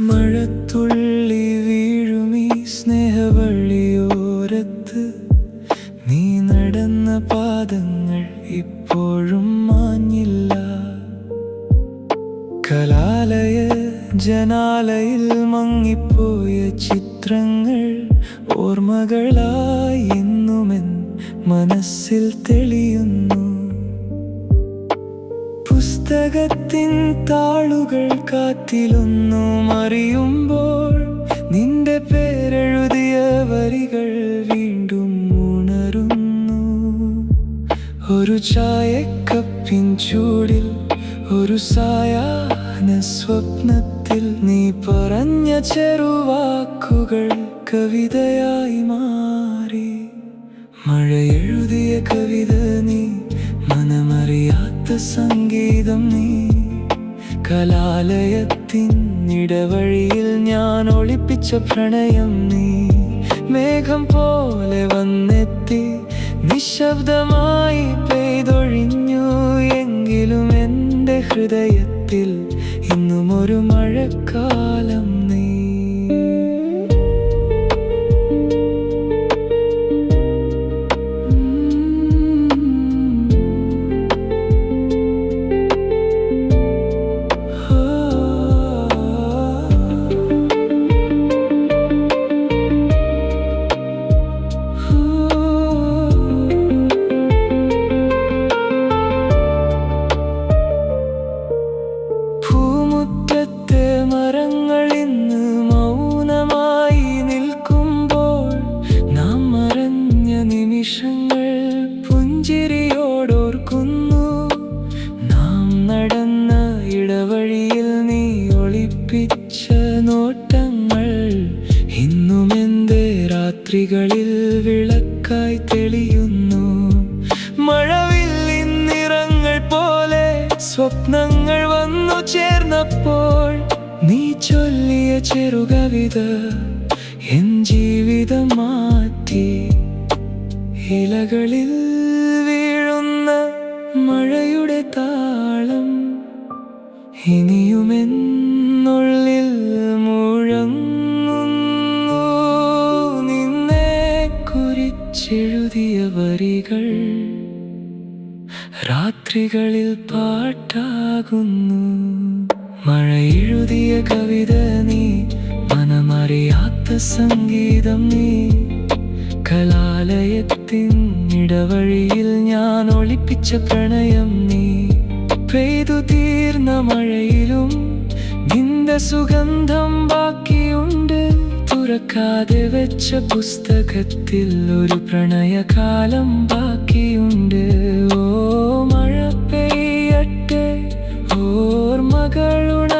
മഴത്തുള്ളി വീഴുമീ സ്നേഹവഴിയോരത്ത് നീ നടന്ന പാദങ്ങൾ ഇപ്പോഴും മാഞ്ഞില്ല. കലാലയ ജനാലയിൽ മങ്ങിപ്പോയ ചിത്രങ്ങൾ ഓർമ്മകളായി എന്നുമെൻ മനസ്സിൽ തെളിയുന്നു. പുസ്തകത്തിൻ താളുകൾ കാറ്റിലൊന്നു മറിയുമ്പോൾ നിന്റെ പേരെഴുതിയ വരികൾ വീണ്ടും ഉണരുന്നു. ഒരു ചായക്കപ്പിൻ ചൂടിൽ ഒരു സായാഹ്ന സ്വപ്നത്തിൽ നീ പറഞ്ഞ ചെറുവാക്കുകൾ കവിതയായി മാറി. മഴ എഴുതിയ കവിത നീ, മനമറിയാത്ത സംഗീതം നീ. കലാലയത്തിൻ ഇടവഴിയിൽ ഞാൻ ഒളിപ്പിച്ച പ്രണയം നീ. മേഘം പോലെ വന്നെത്തി നിശബ്ദമായി പെയ്തൊഴിഞ്ഞു. എങ്കിലും എൻ്റെ ഹൃദയത്തിൽ ഇന്നും ഒരു മഴക്കാലം നീ. പുഞ്ചിരിയോടോർക്കുന്നു നാം നടന്ന ഇടവഴിയിൽ നീ ഒളിപ്പിച്ച നോട്ടങ്ങൾ. ഇന്നും എൻ്റെ രാത്രികളിൽ വിളക്കായി തെളിയുന്നു. മഴവില്ലിൻ നിറങ്ങൾ പോലെ സ്വപ്നങ്ങൾ വന്നു ചേർന്നപ്പോൾ നീ ചൊല്ലിയ ചെറുകവിത എൻ ജീവിതം മാറ്റി. ഇലകളിൽ വീഴുന്ന മഴയുടെ താളം ഇനിയുമെന്നുള്ളിൽ മുഴങ്ങുന്നു. നിന്നെ കുറിച്ചെഴുതിയ വരികൾ രാത്രികളിൽ പാട്ടാകുന്നു. മഴ എഴുതിയ കവിത നീ, മനമറിയാത്ത സംഗീതം നീ. കലാലയത്തിൻ ഇടവഴിയിൽ ഞാൻ ഒളിപ്പിച്ച പ്രണയം നീ. പെയ്തു തീർന്ന മഴയിലും നിന്റെ സുഗന്ധം ബാക്കിയുണ്ട്. തുറക്കാതെ വെച്ച പുസ്തകത്തിൽ ഒരു പ്രണയകാലം ബാക്കിയുണ്ട്. ഓ മഴ പെയ്യട്ടെ, ഓർമ്മകളുണ